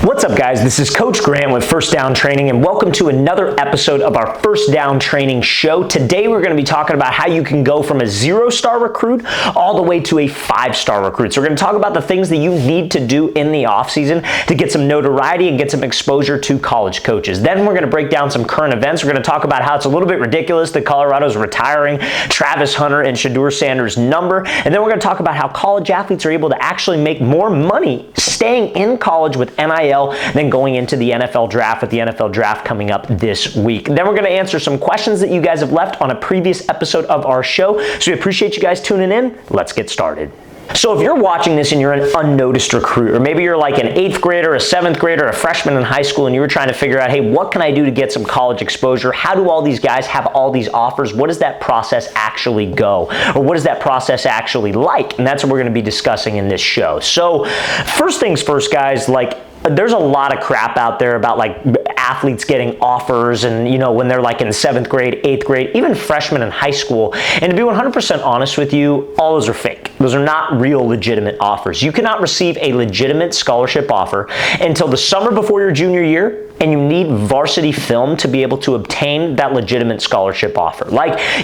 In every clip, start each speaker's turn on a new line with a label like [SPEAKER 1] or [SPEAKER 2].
[SPEAKER 1] What's up, guys? This is Coach Grant with First Down Training, and welcome to another episode of our First Down Training show. Today, we're going to be talking about how you can go from a 0-star recruit all the way to a 5-star recruit. So we're going to talk about the things that you need to do in the offseason to get some notoriety and get some exposure to college coaches. Then we're going to break down some current events. We're going to talk about how it's a little bit ridiculous that Colorado's retiring Travis Hunter and Shedeur Sanders' number. And then we're going to talk about how college athletes are able to actually make more money staying in college with NIL than going into the NFL draft, with the NFL draft coming up this week. Then we're going to answer some questions that you guys have left on a previous episode of our show. So we appreciate you guys tuning in. Let's get started. So if you're watching this and you're an unnoticed recruit, or maybe you're like an 8th grader, a 7th grader, a freshman in high school, and you were trying to figure out, hey, what can I do to get some college exposure? How do all these guys have all these offers? What does that process actually go? Or what is that process actually like? And that's what we're going to be discussing in this show. So first things first, guys, there's a lot of crap out there about athletes getting offers and, when they're like in 7th grade, 8th grade, even freshmen in high school. And to be 100% honest with you, all those are fake. Those are not real legitimate offers. You cannot receive a legitimate scholarship offer until the summer before your junior year, and you need varsity film to be able to obtain that legitimate scholarship offer.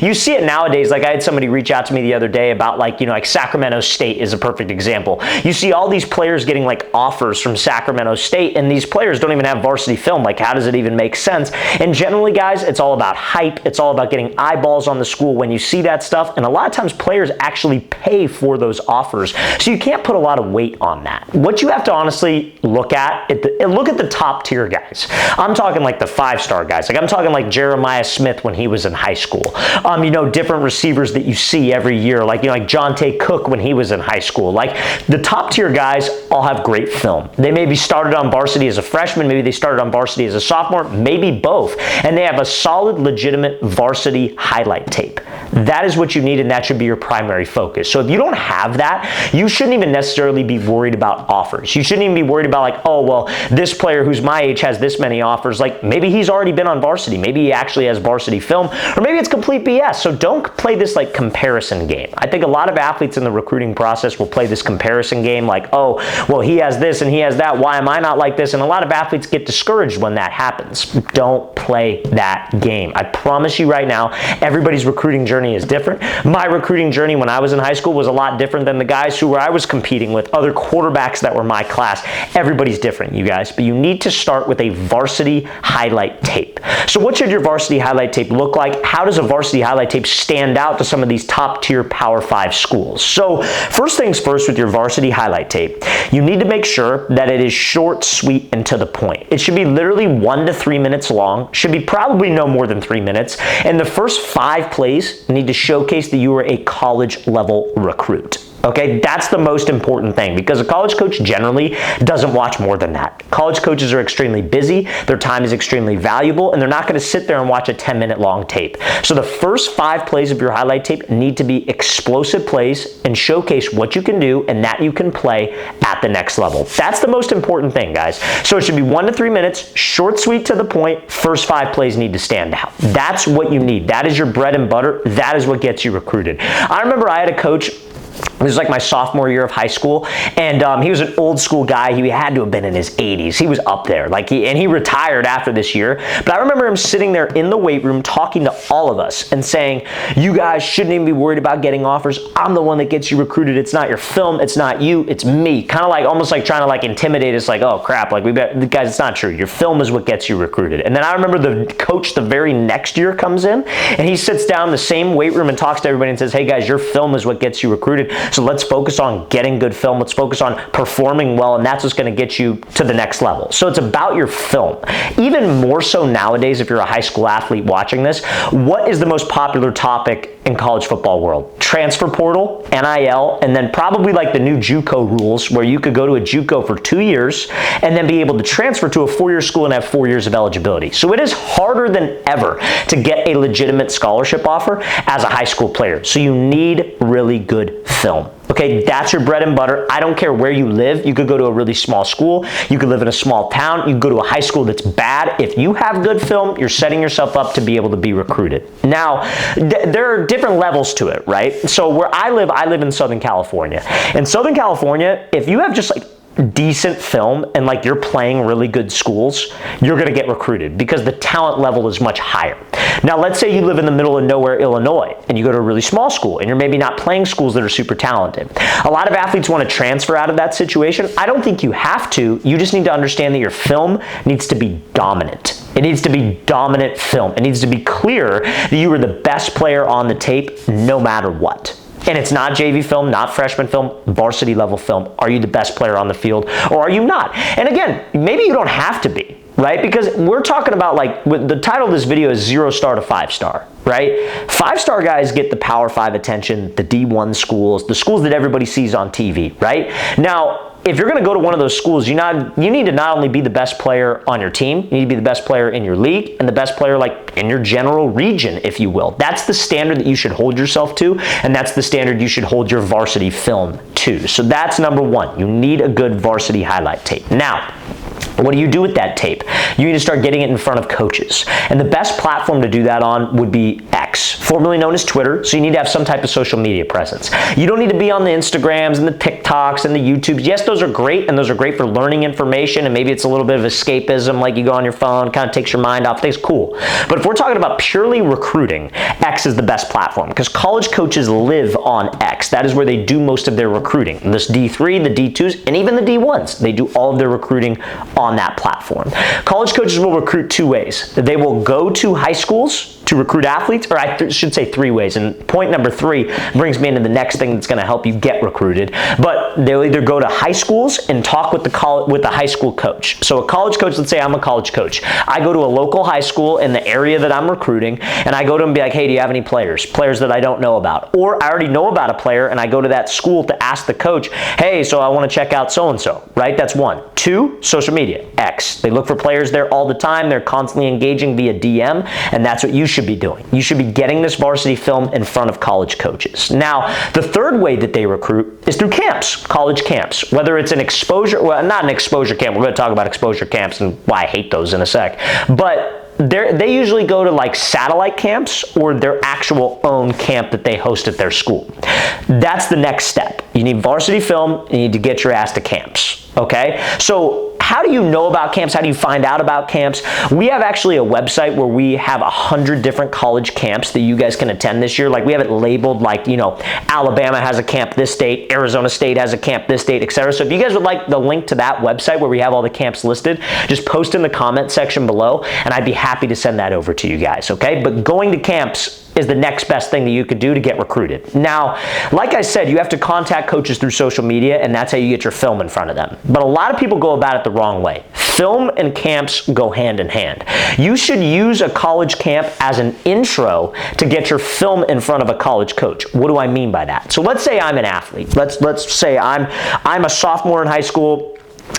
[SPEAKER 1] You see it nowadays. I had somebody reach out to me the other day about Sacramento State is a perfect example. You see all these players getting offers from Sacramento State, and these players don't even have varsity film. How does it even make sense? And generally, guys, it's all about hype. It's all about getting eyeballs on the school when you see that stuff. And a lot of times players actually pay for those offers. So you can't put a lot of weight on that. What you have to honestly look at the top tier guys. I'm talking the 5-star guys. I'm talking Jeremiah Smith when he was in high school. Different receivers that you see every year, like Jonte Cook when he was in high school. The top tier guys all have great film. They maybe started on varsity as a freshman, maybe they started on varsity as a sophomore, maybe both. And they have a solid, legitimate varsity highlight tape. That is what you need, and that should be your primary focus. So if you don't have that, you shouldn't even necessarily be worried about offers. You shouldn't even be worried about this player who's my age has this many offers. Maybe he's already been on varsity. Maybe he actually has varsity film, or maybe it's complete BS. So don't play this comparison game. I think a lot of athletes in the recruiting process will play this comparison game he has this and he has that. Why am I not like this? And a lot of athletes get discouraged when that happens. Don't play that game. I promise you right now, everybody's recruiting journey is different. My recruiting journey when I was in high school was a lot different than the guys who I was competing with, other quarterbacks that were my class. Everybody's different, you guys, but you need to start with a varsity highlight tape. So what should your varsity highlight tape look like? How does a varsity highlight tape stand out to some of these top tier Power 5 schools? So first things first with your varsity highlight tape, you need to make sure that it is short, sweet, and to the point. It should be literally 1 to 3 minutes long, should be probably no more than 3 minutes, and the first 5 plays need to showcase that you are a college level recruit. Okay, that's the most important thing, because a college coach generally doesn't watch more than that. College coaches are extremely busy, their time is extremely valuable, and they're not going to sit there and watch a 10-minute long tape. So the first 5 plays of your highlight tape need to be explosive plays and showcase what you can do and that you can play at the next level. That's the most important thing, guys. So it should be 1 to 3 minutes, short, sweet, to the point. First 5 plays need to stand out. That's what you need. That is your bread and butter. That is what gets you recruited. I remember I had a coach. It was my sophomore year of high school, and he was an old school guy. He had to have been in his 80s. He was up there, and he retired after this year. But I remember him sitting there in the weight room talking to all of us and saying, you guys shouldn't even be worried about getting offers. I'm the one that gets you recruited. It's not your film. It's not you. It's me. Kind of almost trying to intimidate us, oh crap, guys, it's not true. Your film is what gets you recruited. And then I remember the coach the very next year comes in, and he sits down in the same weight room and talks to everybody and says, hey guys, your film is what gets you recruited. So let's focus on getting good film. Let's focus on performing well, and that's what's going to get you to the next level. So it's about your film. Even more so nowadays, if you're a high school athlete watching this, what is the most popular topic in college football world? Transfer portal, NIL, and then probably the new JUCO rules, where you could go to a JUCO for 2 years and then be able to transfer to a 4-year school and have 4 years of eligibility. So it is harder than ever to get a legitimate scholarship offer as a high school player. So you need really good film. Okay, that's your bread and butter. I don't care where you live. You could go to a really small school. You could live in a small town. You could go to a high school that's bad. If you have good film, you're setting yourself up to be able to be recruited. Now, there are different levels to it, right? So where I live in Southern California. In Southern California, if you have just decent film and like you're playing really good schools, you're going to get recruited because the talent level is much higher. Now, let's say you live in the middle of nowhere, Illinois, and you go to a really small school and you're maybe not playing schools that are super talented. A lot of athletes want to transfer out of that situation. I don't think you have to. You just need to understand that your film needs to be dominant. It needs to be dominant film. It needs to be clear that you are the best player on the tape no matter what. And it's not JV film, not freshman film, varsity level film. Are you the best player on the field or are you not? And again, maybe you don't have to be, right? Because we're talking about like, the title of this video is 0 star to 5 star, right? 5-star guys get the Power 5 attention, the D1 schools, the schools that everybody sees on TV, right? Now, if you're going to go to one of those schools, you need to not only be the best player on your team, you need to be the best player in your league and the best player like in your general region, if you will. That's the standard that you should hold yourself to, and that's the standard you should hold your varsity film to. So that's number one. You need a good varsity highlight tape. Now, what do you do with that tape? You need to start getting it in front of coaches. And the best platform to do that on would be X, formerly known as Twitter, so you need to have some type of social media presence. You don't need to be on the Instagrams and the TikToks and the YouTubes. Yes, those are great, and those are great for learning information, and maybe it's a little bit of escapism, like you go on your phone, kind of takes your mind off things, cool. But if we're talking about purely recruiting, X is the best platform, because college coaches live on X. That is where they do most of their recruiting. This D3, the D2s, and even the D1s, they do all of their recruiting on that platform. College coaches will recruit two ways. They will go to high schools to recruit athletes, or I should say 3 ways. And point number 3 brings me into the next thing that's going to help you get recruited. But they'll either go to high schools and talk with the high school coach. So a college coach, let's say I'm a college coach. I go to a local high school in the area that I'm recruiting, and I go to them and be like, hey, do you have any players that I don't know about? Or I already know about a player, and I go to that school to ask the coach, hey, so I want to check out so-and-so, right? That's 1. 2, social media, X. They look for players there all the time. They're constantly engaging via DM, and that's what you should be doing. You should be getting this varsity film in front of college coaches. Now, the third way that they recruit is through camps, college camps, whether it's an exposure, well, not an exposure camp. We're going to talk about exposure camps and why I hate those in a sec. But they usually go to like satellite camps or their actual own camp that they host at their school. That's the next step. You need varsity film, you need to get your ass to camps, okay? So how do you know about camps? How do you find out about camps? We have actually a website where we have 100 different college camps that you guys can attend this year. Like we have it labeled like, you know, Alabama has a camp this date, Arizona State has a camp this date, etc. So if you guys would like the link to that website where we have all the camps listed, just post in the comment section below and I'd be happy to send that over to you guys, okay? But going to camps is the next best thing that you could do to get recruited. Now, like I said, you have to contact coaches through social media, and that's how you get your film in front of them. But a lot of people go about it the wrong way. Film and camps go hand in hand. You should use a college camp as an intro to get your film in front of a college coach. What do I mean by that? So let's say I'm an athlete. Let's say I'm a sophomore in high school.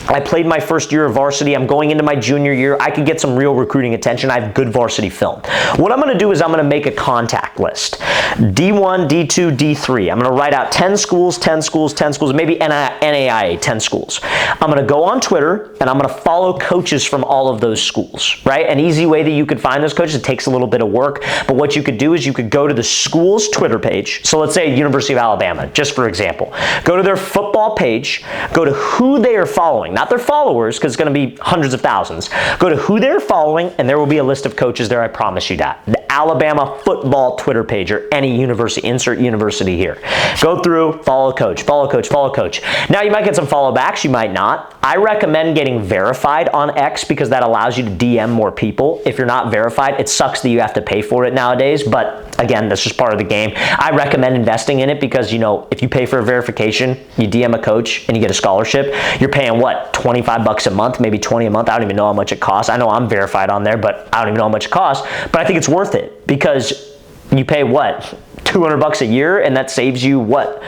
[SPEAKER 1] I played my first year of varsity. I'm going into my junior year. I could get some real recruiting attention. I have good varsity film. What I'm going to do is I'm going to make a contact list. D1, D2, D3. I'm going to write out 10 schools, 10 schools, 10 schools, maybe NAIA, 10 schools. I'm going to go on Twitter and I'm going to follow coaches from all of those schools, right? An easy way that you could find those coaches, it takes a little bit of work, but what you could do is you could go to the school's Twitter page. So let's say University of Alabama, just for example. Go to their football page, go to who they are following, not their followers, because it's going to be hundreds of thousands. Go to who they're following, and there will be a list of coaches there, I promise you that. The Alabama football Twitter page, or any university, insert university here. Go through, follow coach, follow coach, follow coach. Now, you might get some follow backs, you might not. I recommend getting verified on X because that allows you to DM more people. If you're not verified, it sucks that you have to pay for it nowadays, but again, that's just part of the game. I recommend investing in it because, you know, if you pay for a verification, you DM a coach and you get a scholarship, you're paying what, 25 bucks a month, maybe 20 a month. I don't even know how much it costs. I know I'm verified on there, but I don't even know how much it costs, but I think it's worth it because you pay what? 200 bucks a year, and that saves you what,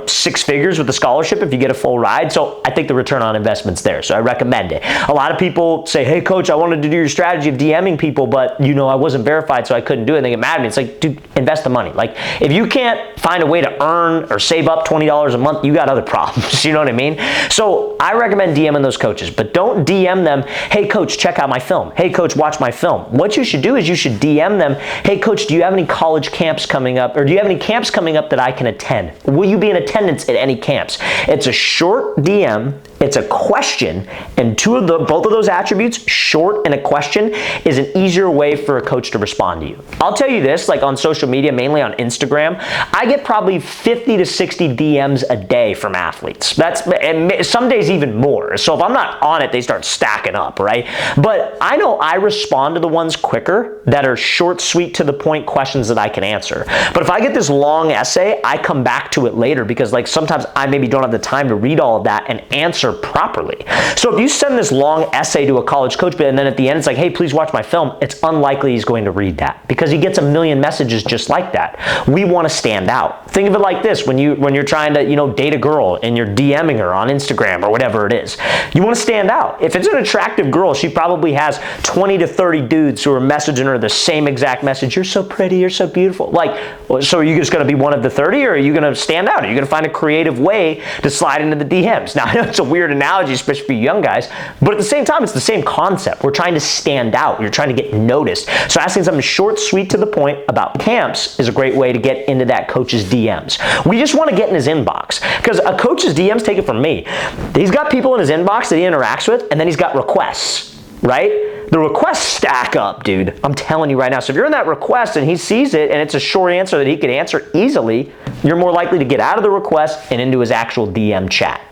[SPEAKER 1] 6 figures with the scholarship if you get a full ride. So I think the return on investment's there, so I recommend it. A lot of people say, hey coach, I wanted to do your strategy of DMing people, but I wasn't verified, so I couldn't do it. And they get mad at me. It's like, dude, invest the money. Like, if you can't find a way to earn or save up $20 a month, you got other problems. You know what I mean? So I recommend DMing those coaches, but don't DM them, hey coach, check out my film. Hey coach, watch my film. What you should do is you should DM them, hey coach, do you have any college camps coming up, or do you have any camps coming up that I can attend? Will you be in attendance at any camps? It's a short DM It's a question, and both of those attributes, short and a question, is an easier way for a coach to respond to you. I'll tell you this, like on social media, mainly on Instagram, I get probably 50 to 60 DMs a day from athletes. And some days even more. So if I'm not on it, they start stacking up, right? But I know I respond to the ones quicker that are short, sweet, to the point questions that I can answer. But if I get this long essay, I come back to it later because like sometimes I maybe don't have the time to read all of that and answer properly. So if you send this long essay to a college coach, and then at the end it's like, hey, please watch my film, it's unlikely he's going to read that because he gets a million messages just like that. We want to stand out. Think of it like this: when you're trying to date a girl and you're DMing her on Instagram or whatever it is, you want to stand out. If it's an attractive girl, she probably has 20 to 30 dudes who are messaging her the same exact message. You're so pretty, you're so beautiful. Like, so are you just going to be one of the 30, or are you going to stand out? Are you going to find a creative way to slide into the DMs? Now, I know it's a weird analogy, especially for you young guys, but at the same time, it's the same concept. We're trying to stand out. You're trying to get noticed. So asking something short, sweet, to the point about camps is a great way to get into that coach's DMs. We just want to get in his inbox, because a coach's DMs, take it from me, he's got people in his inbox that he interacts with, and then he's got requests, right? The requests stack up, dude. I'm telling you right now. So if you're in that request and he sees it and it's a short answer that he can answer easily, you're more likely to get out of the request and into his actual DM chat.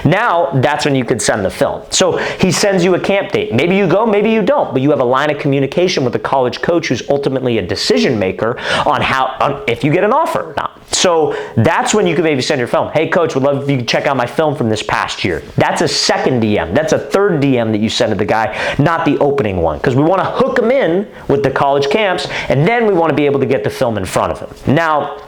[SPEAKER 1] Now, that's when you could send the film. So he sends you a camp date. Maybe you go, maybe you don't, but you have a line of communication with the college coach who's ultimately a decision maker on if you get an offer or not. So that's when you could maybe send your film. Hey, coach, would love if you could check out my film from this past year. That's a second DM. That's a third DM that you send to the guy, not the opening one, because we want to hook him in with the college camps, and then we want to be able to get the film in front of him. Now,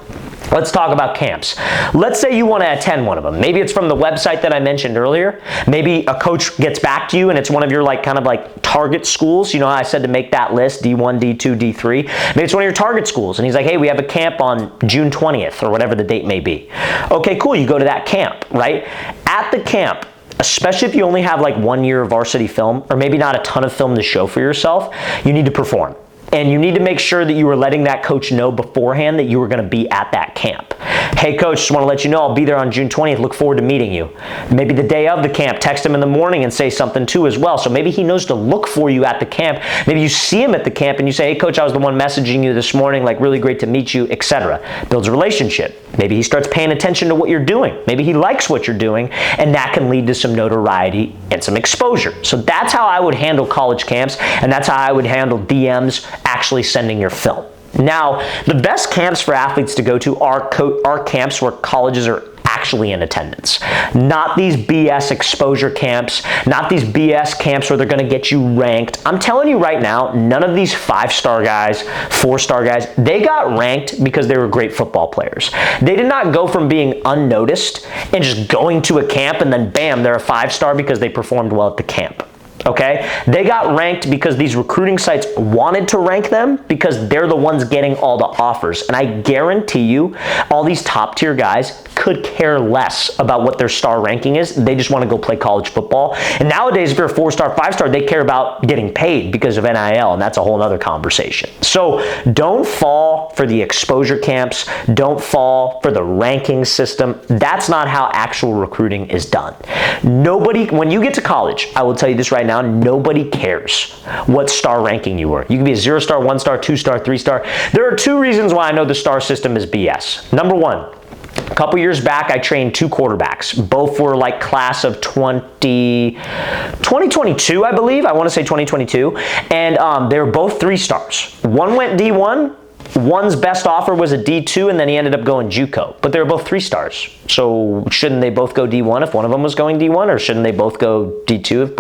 [SPEAKER 1] let's talk about camps. Let's say you want to attend one of them. Maybe it's from the website that I mentioned earlier. Maybe a coach gets back to you and it's one of your kind of target schools. You know how I said to make that list, D1, D2, D3. Maybe it's one of your target schools and he's like, hey, we have a camp on June 20th or whatever the date may be. Okay, cool. You go to that camp, right? At the camp, especially if you only have 1 year of varsity film or maybe not a ton of film to show for yourself, you need to perform. And you need to make sure that you were letting that coach know beforehand that you were going to be at that camp. Hey, coach, just want to let you know I'll be there on June 20th. Look forward to meeting you. Maybe the day of the camp, text him in the morning and say something too as well. So maybe he knows to look for you at the camp. Maybe you see him at the camp and you say, hey, coach, I was the one messaging you this morning, really great to meet you, etc. Builds a relationship. Maybe he starts paying attention to what you're doing. Maybe he likes what you're doing, and that can lead to some notoriety and some exposure. So that's how I would handle college camps, and that's how I would handle DMs actually sending your film. Now, the best camps for athletes to go to are camps where colleges are actually in attendance. Not these BS exposure camps, not these BS camps where they're going to get you ranked. I'm telling you right now, none of these 5-star guys, 4-star guys, they got ranked because they were great football players. They did not go from being unnoticed and just going to a camp and then bam, they're a 5-star because they performed well at the camp. Okay? They got ranked because these recruiting sites wanted to rank them because they're the ones getting all the offers. And I guarantee you, all these top tier guys could care less about what their star ranking is. They just want to go play college football. And nowadays, if you're a 4-star, 5-star, they care about getting paid because of NIL, and that's a whole other conversation. So don't fall for the exposure camps. Don't fall for the ranking system. That's not how actual recruiting is done. Nobody, when you get to college, I will tell you this right now, nobody cares what star ranking you were. You can be a 0-star, 1-star, 2-star, 3-star. There are 2 reasons why I know the star system is BS. Number 1, a couple years back, I trained 2 quarterbacks. Both were class of 2022, I believe. I want to say 2022. And they were both 3-stars. One went D1. One's best offer was a D2, and then he ended up going JUCO. But they were both 3-stars. So shouldn't they both go D1 if one of them was going D1, or shouldn't they both go D2?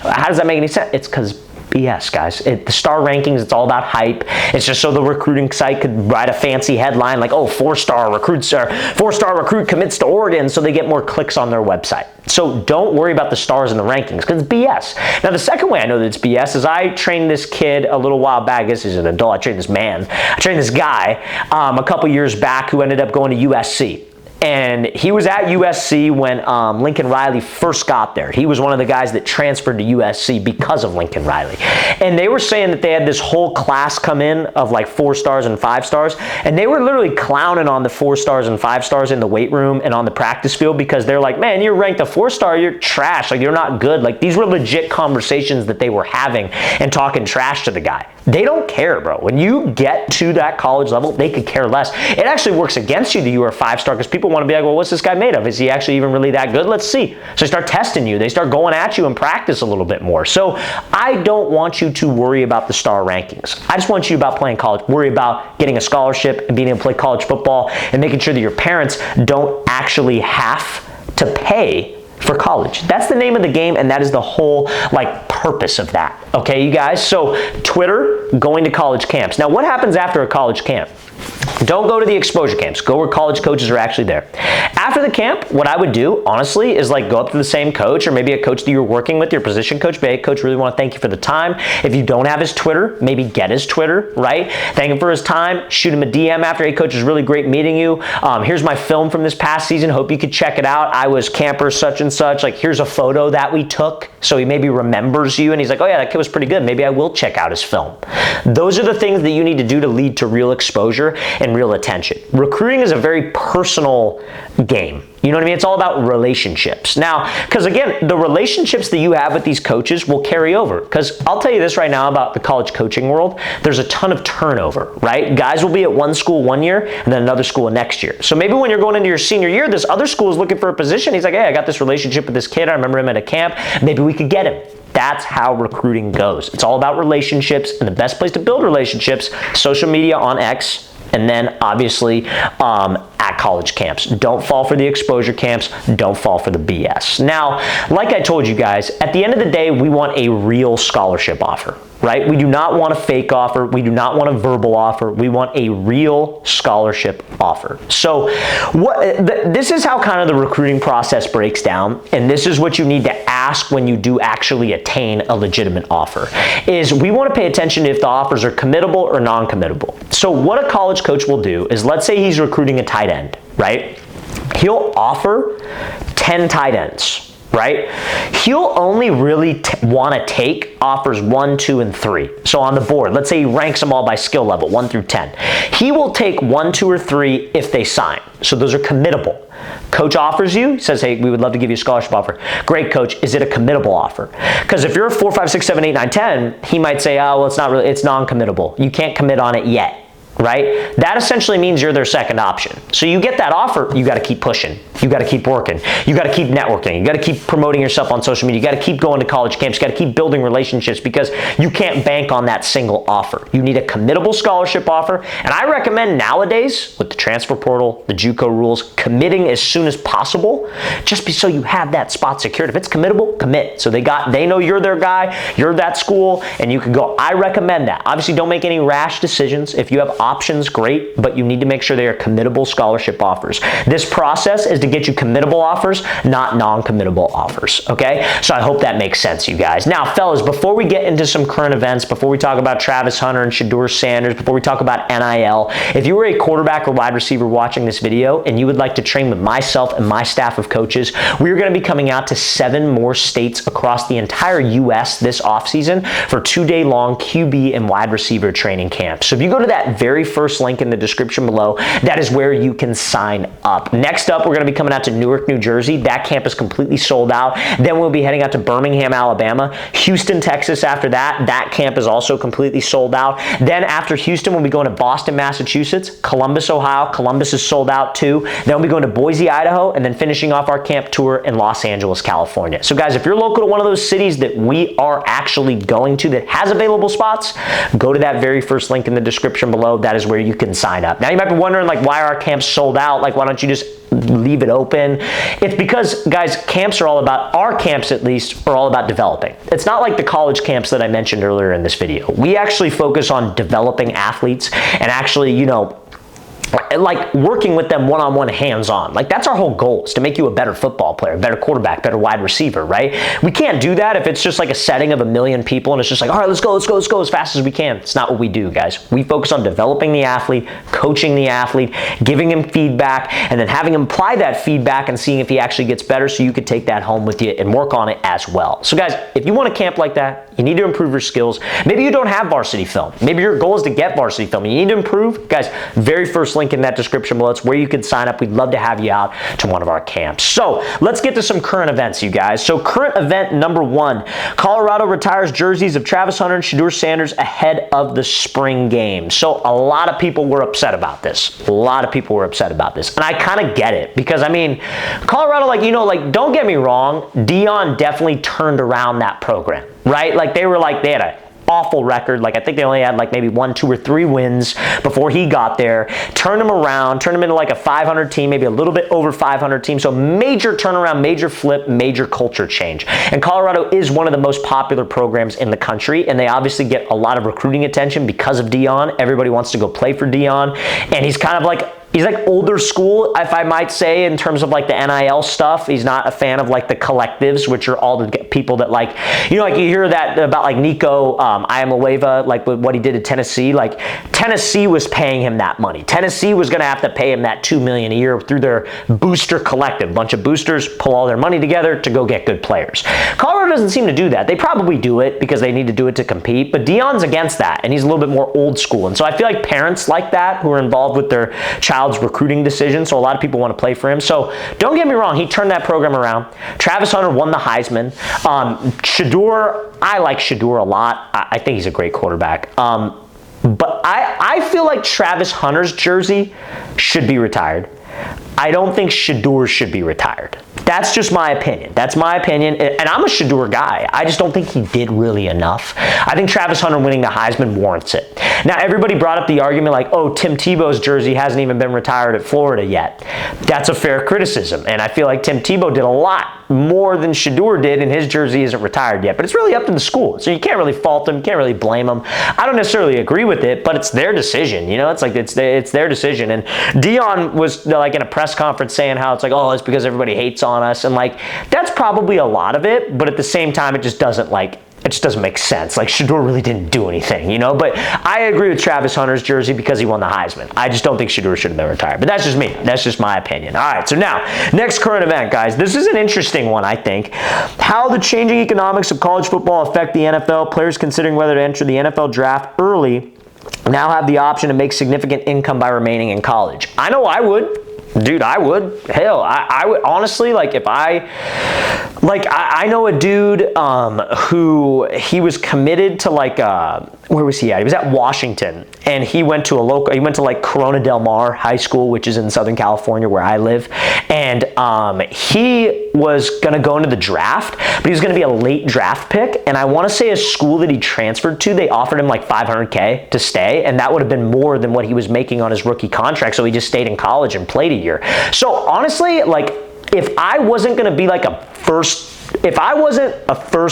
[SPEAKER 1] How does that make any sense? It's because BS, guys. The star rankings, it's all about hype. It's just so the recruiting site could write a fancy headline like, oh, 4-star recruit commits to Oregon, so they get more clicks on their website. So don't worry about the stars and the rankings because it's BS. Now, the second way I know that it's BS is I trained this kid a little while back. I guess he's an adult. I trained this guy a couple years back who ended up going to USC. and he was at USC when Lincoln Riley first got there. He was one of the guys that transferred to USC because of Lincoln Riley. And they were saying that they had this whole class come in of like 4 stars and 5 stars, and they were literally clowning on the 4 stars and 5 stars in the weight room and on the practice field because they're like, man, you're ranked a 4-star, you're trash, like you're not good. Like these were legit conversations that they were having and talking trash to the guy. They don't care, bro. When you get to that college level, they could care less. It actually works against you that you are a 5-star because people want to be like, well, what's this guy made of? Is he actually even really that good? Let's see. So they start testing you. They start going at you in practice a little bit more. So I don't want you to worry about the star rankings. I just want you about playing college. Worry about getting a scholarship and being able to play college football and making sure that your parents don't actually have to pay for college. That's the name of the game, and that is the whole purpose of that. Okay, you guys? So Twitter, going to college camps. Now, what happens after a college camp? Don't go to the exposure camps. Go where college coaches are actually there. After the camp, what I would do, honestly, is go up to the same coach or maybe a coach that you're working with, your position coach. Hey, coach, really want to thank you for the time. If you don't have his Twitter, maybe get his Twitter, right? Thank him for his time. Shoot him a DM after. Hey, coach, it was really great meeting you. Here's my film from this past season. Hope you could check it out. I was camper such and such. Here's a photo that we took. So he maybe remembers you and he's like, oh yeah, that kid was pretty good. Maybe I will check out his film. Those are the things that you need to do to lead to real exposure and real attention. Recruiting is a very personal game. You know what I mean? It's all about relationships. Now, because again, the relationships that you have with these coaches will carry over. Because I'll tell you this right now about the college coaching world, there's a ton of turnover, right? Guys will be at one school one year and then another school next year. So maybe when you're going into your senior year, this other school is looking for a position. He's like, hey, I got this relationship with this kid. I remember him at a camp. Maybe we could get him. That's how recruiting goes. It's all about relationships, and the best place to build relationships, social media on X, and then obviously at college camps. Don't fall for the exposure camps. Don't fall for the BS. Now, like I told you guys, at the end of the day, we want a real scholarship offer, right? We do not want a fake offer. We do not want a verbal offer. We want a real scholarship offer. So this is how kind of the recruiting process breaks down, and this is what you need to ask when you do actually attain a legitimate offer, is we want to pay attention if the offers are committable or non-committable. So what a college coach will do is, let's say he's recruiting a tight end, right? He'll offer 10 tight ends, right? He'll only really want to take offers 1, 2, and 3. So on the board, let's say he ranks them all by skill level, 1 through 10. He will take 1, 2, or 3 if they sign. So those are committable. Coach offers you, says, hey, we would love to give you a scholarship offer. Great, coach. Is it a committable offer? Because if you're a 4, 5, 6, 7, 8, 9, 10, he might say, oh, well, it's not really, it's non-committable. You can't commit on it yet. Right? That essentially means you're their second option. So you get that offer, you got to keep pushing. You got to keep working. You got to keep networking. You got to keep promoting yourself on social media. You got to keep going to college camps. You got to keep building relationships because you can't bank on that single offer. You need a committable scholarship offer. And I recommend nowadays, with the transfer portal, the JUCO rules, committing as soon as possible, just so you have that spot secured. If it's committable, commit. So they know you're their guy, you're that school, and you can go. I recommend that. Obviously, don't make any rash decisions. If you have options, great, but you need to make sure they are committable scholarship offers. This process is to get you committable offers, not non-committable offers, okay? So I hope that makes sense, you guys. Now, fellas, before we get into some current events, before we talk about Travis Hunter and Shedeur Sanders, before we talk about NIL, if you were a quarterback or wide receiver watching this video and you would like to train with myself and my staff of coaches, we are going to be coming out to 7 more states across the entire U.S. this offseason for 2-day-long QB and wide receiver training camps. So if you go to that very first link in the description below, that is where you can sign up. Next up, we're going to be coming out to Newark, New Jersey. That camp is completely sold out. Then we'll be heading out to Birmingham, Alabama. Houston, Texas after that. That camp is also completely sold out. Then after Houston, we'll be going to Boston, Massachusetts, Columbus, Ohio. Columbus is sold out too. Then we'll be going to Boise, Idaho, and then finishing off our camp tour in Los Angeles, California. So guys, if you're local to one of those cities that we are actually going to that has available spots, go to that very first link in the description below. That is where you can sign up. Now you might be wondering, why are our camps sold out? Why don't you just leave it open? It's because, guys, camps are all about, our camps at least, are all about developing. It's not like the college camps that I mentioned earlier in this video. We actually focus on developing athletes and actually, like working with them one-on-one, hands-on. Like that's our whole goal, is to make you a better football player, better quarterback, better wide receiver, right? We can't do that if it's just like a setting of 1 million people and it's just like, all right, let's go as fast as we can. It's not what we do, guys. We focus on developing the athlete, coaching the athlete, giving him feedback, and then having him apply that feedback and seeing if he actually gets better so you could take that home with you and work on it as well. So guys, if you want to camp like that, you need to improve your skills. Maybe you don't have varsity film. Maybe your goal is to get varsity film. You need to improve. Guys, very first link in that description below. It's where you can sign up. We'd love to have you out to one of our camps. So let's get to some current events, you guys. So current event number 1, Colorado retires jerseys of Travis Hunter and Shedeur Sanders ahead of the spring game. So a lot of people were upset about this. A lot of people were upset about this. And I kind of get it because, I mean, Colorado, like, you know, like, don't get me wrong, Deion definitely turned around that program, right? Like, they had a awful record. Like, I think they only had like maybe 1, 2, or 3 wins before he got there. Turned them around, turned them into like a 500 team, maybe a little bit over 500 team. So major turnaround, major flip, major culture change. And Colorado is one of the most popular programs in the country, and they obviously get a lot of recruiting attention because of Deion. Everybody wants to go play for Deion, and he's kind of like, he's like older school, if I might say, in terms of like the NIL stuff. He's not a fan of like the collectives, which are all the people that, like, you know, like you hear that about like Nico Iamaleava, like what he did at Tennessee. Like, Tennessee was paying him that money. Tennessee was going to have to pay him that $2 million a year through their booster collective. A bunch of boosters pull all their money together to go get good players. Colorado doesn't seem to do that. They probably do it because they need to do it to compete, but Deion's against that, and he's a little bit more old school. And so I feel like parents like that who are involved with their child's recruiting decisions, so a lot of people want to play for him. So don't get me wrong, he turned that program around. Travis Hunter won the Heisman. Shedeur, I like Shedeur a lot. I think he's a great quarterback. But I feel like Travis Hunter's jersey should be retired. I don't think Shedeur should be retired. That's just my opinion. That's my opinion. And I'm a Shedeur guy. I just don't think he did really enough. I think Travis Hunter winning the Heisman warrants it. Now, everybody brought up the argument like, oh, Tim Tebow's jersey hasn't even been retired at Florida yet. That's a fair criticism. And I feel like Tim Tebow did a lot more than Shedeur did, and his jersey isn't retired yet. But it's really up to the school. So you can't really fault them. You can't really blame them. I don't necessarily agree with it, but it's their decision. You know, it's like it's their decision. And Deion was like in a press conference saying how it's like, oh, it's because everybody hates on us. And like, that's probably a lot of it. But at the same time, it just doesn't make sense. Like, Shedeur really didn't do anything, you know? But I agree with Travis Hunter's jersey because he won the Heisman. I just don't think Shedeur should have been retired. But that's just me. That's just my opinion. All right, so now, next current event, guys. This is an interesting one, I think. How the changing economics of college football affect the NFL. Players considering whether to enter the NFL draft early now have the option to make significant income by remaining in college. I know I would. Dude, I would. Hell, I would honestly, like, if I know a dude who he was committed to like where was he at? He was at Washington, and he went to like Corona Del Mar High School, which is in Southern California where I live, and he was gonna go into the draft, but he was gonna be a late draft pick, and I want to say a school that he transferred to, they offered him like $500K to stay, and that would have been more than what he was making on his rookie contract, so he just stayed in college and played a year. So honestly, like, if I wasn't gonna be like if I wasn't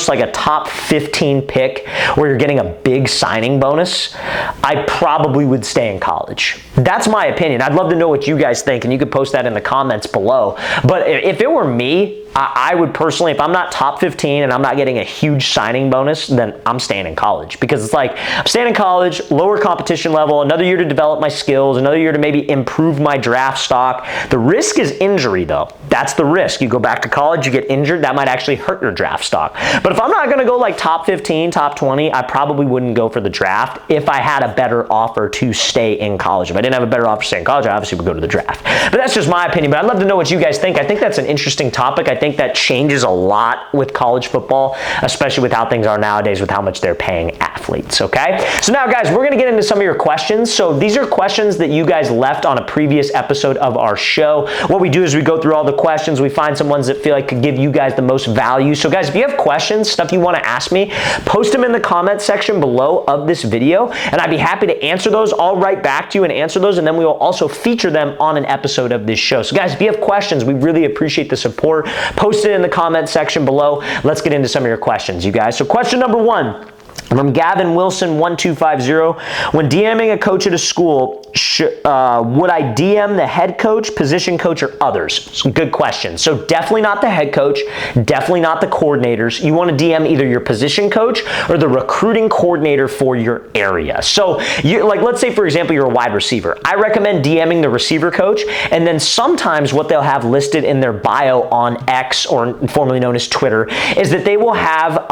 [SPEAKER 1] like a top 15 pick where you're getting a big signing bonus, I probably would stay in college. That's my opinion. I'd love to know what you guys think, and you could post that in the comments below. But if it were me, I would personally, if I'm not top 15 and I'm not getting a huge signing bonus, then I'm staying in college, because it's like, I'm staying in college, lower competition level, another year to develop my skills, another year to maybe improve my draft stock. The risk is injury, though. That's the risk. You go back to college, you get injured, that might actually hurt your draft stock. But if I'm not going to go like top 15, top 20, I probably wouldn't go for the draft if I had a better offer to stay in college. If I didn't have a better offer to stay in college, I obviously would go to the draft. But that's just my opinion. But I'd love to know what you guys think. I think that's an interesting topic. I think that changes a lot with college football, especially with how things are nowadays with how much they're paying athletes, okay? So now, guys, we're going to get into some of your questions. So these are questions that you guys left on a previous episode of our show. What we do is we go through all the questions. We find some ones that feel like could give you guys the most value. So guys, if you have questions, stuff you want to ask me, post them in the comment section below of this video, and I'd be happy to answer those. I'll write back to you and answer those, and then we will also feature them on an episode of this show. So guys, if you have questions, we really appreciate the support. Post it in the comment section below. Let's get into some of your questions, you guys. So question number 1. From Gavin Wilson 1250, when DMing a coach at a school, would I DM the head coach, position coach, or others? Good question. So definitely not the head coach, definitely not the coordinators. You want to DM either your position coach or the recruiting coordinator for your area. So let's say, for example, you're a wide receiver. I recommend DMing the receiver coach, and then sometimes what they'll have listed in their bio on X, or formerly known as Twitter, is that they will have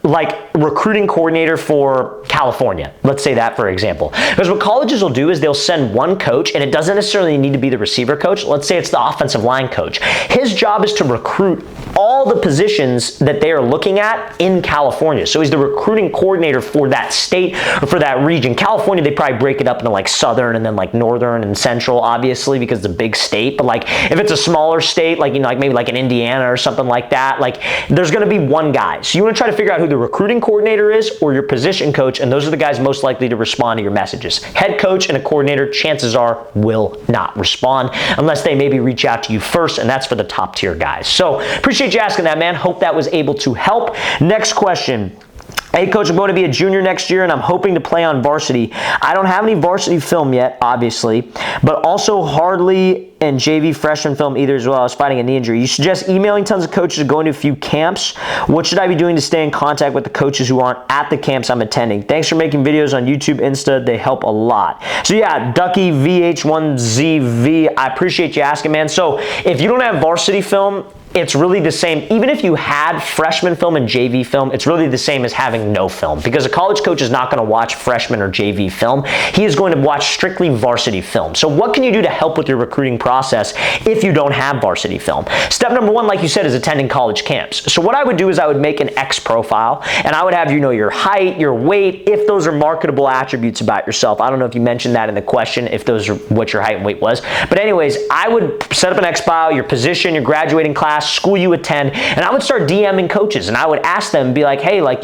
[SPEAKER 1] like recruiting coordinator for California. Let's say that, for example. Because what colleges will do is they'll send one coach, and it doesn't necessarily need to be the receiver coach. Let's say it's the offensive line coach. His job is to recruit all the positions that they are looking at in California. So he's the recruiting coordinator for that state or for that region. California, they probably break it up into like southern and then like northern and central, obviously, because it's a big state. But like if it's a smaller state, like, like maybe like in Indiana or something like that, like there's going to be one guy. So you want to try to figure out who the recruiting coordinator is or your position coach, and those are the guys most likely to respond to your messages. Head coach and a coordinator, chances are, will not respond unless they maybe reach out to you first, and that's for the top tier guys. So appreciate you asking that, man. Hope that was able to help. Next question. Hey, coach, I'm going to be a junior next year, and I'm hoping to play on varsity. I don't have any varsity film yet, obviously, but also hardly and JV freshman film either as well. I was fighting a knee injury. You suggest emailing tons of coaches, going to a few camps. What should I be doing to stay in contact with the coaches who aren't at the camps I'm attending? Thanks for making videos on YouTube, Insta. They help a lot. So yeah, Ducky VH1ZV, I appreciate you asking, man. So if you don't have varsity film, it's really the same. Even if you had freshman film and JV film, it's really the same as having no film, because a college coach is not going to watch freshman or JV film. He is going to watch strictly varsity film. So what can you do to help with your recruiting process if you don't have varsity film? Step number one, like you said, is attending college camps. So what I would do is I would make an X profile, and I would have you know your height, your weight, if those are marketable attributes about yourself. I don't know if you mentioned that in the question, if those are what your height and weight was. But anyways, I would set up an X file, your position, your graduating class, school you attend, and I would start DMing coaches, and I would ask them, be like, hey, like,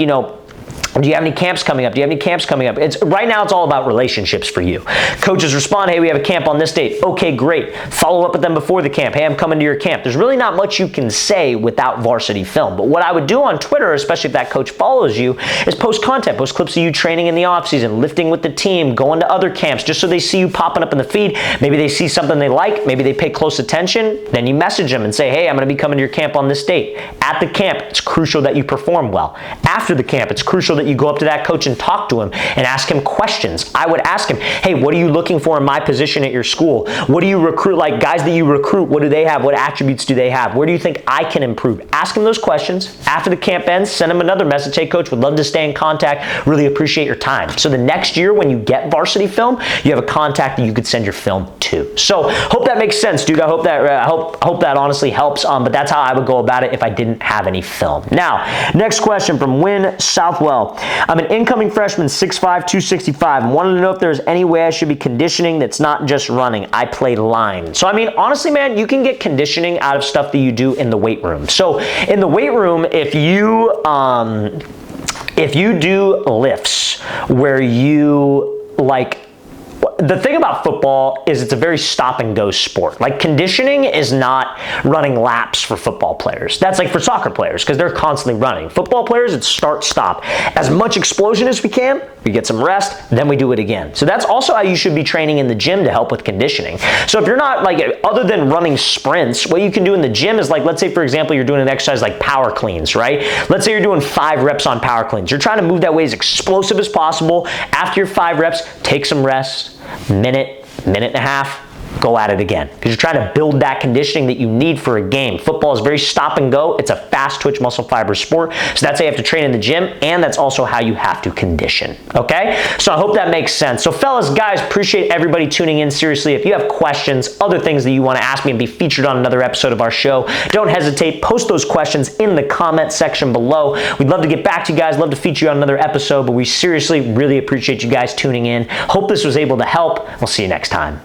[SPEAKER 1] do you have any camps coming up? Do you have any camps coming up? Right now, it's all about relationships for you. Coaches respond, hey, we have a camp on this date. Okay, great. Follow up with them before the camp. Hey, I'm coming to your camp. There's really not much you can say without varsity film. But what I would do on Twitter, especially if that coach follows you, is post content, post clips of you training in the offseason, lifting with the team, going to other camps, just so they see you popping up in the feed. Maybe they see something they like. Maybe they pay close attention. Then you message them and say, hey, I'm going to be coming to your camp on this date. At the camp, it's crucial that you perform well. After the camp, it's crucial that you go up to that coach and talk to him and ask him questions. I would ask him, hey, what are you looking for in my position at your school? What do you recruit? Like guys that you recruit, what do they have? What attributes do they have? Where do you think I can improve? Ask him those questions. After the camp ends, send him another message. Hey, coach, would love to stay in contact. Really appreciate your time. So the next year when you get varsity film, you have a contact that you could send your film to. So hope that makes sense, dude. I hope that honestly helps. But that's how I would go about it if I didn't have any film. Now, next question from Win Southwell. I'm an incoming freshman, 6'5", 265. Wanted to know if there's any way I should be conditioning that's not just running. I play line. So, I mean, honestly, man, you can get conditioning out of stuff that you do in the weight room. So, in the weight room, if you do lifts where you, like, the thing about football is it's a very stop and go sport. Like conditioning is not running laps for football players. That's like for soccer players because they're constantly running. Football players, it's start, stop. As much explosion as we can, we get some rest, then we do it again. So that's also how you should be training in the gym to help with conditioning. So if you're not like, other than running sprints, what you can do in the gym is like, let's say for example, you're doing an exercise like power cleans, right? Let's say you're doing 5 reps on power cleans. You're trying to move that way as explosive as possible. After your 5 reps, take some rest. Minute and a half, go at it again. Because you're trying to build that conditioning that you need for a game. Football is very stop and go. It's a fast twitch muscle fiber sport. So that's how you have to train in the gym, and that's also how you have to condition. Okay? So I hope that makes sense. So fellas, guys, appreciate everybody tuning in. Seriously, if you have questions, other things that you want to ask me and be featured on another episode of our show, don't hesitate. Post those questions in the comment section below. We'd love to get back to you guys, love to feature you on another episode, but we seriously really appreciate you guys tuning in. Hope this was able to help. We'll see you next time.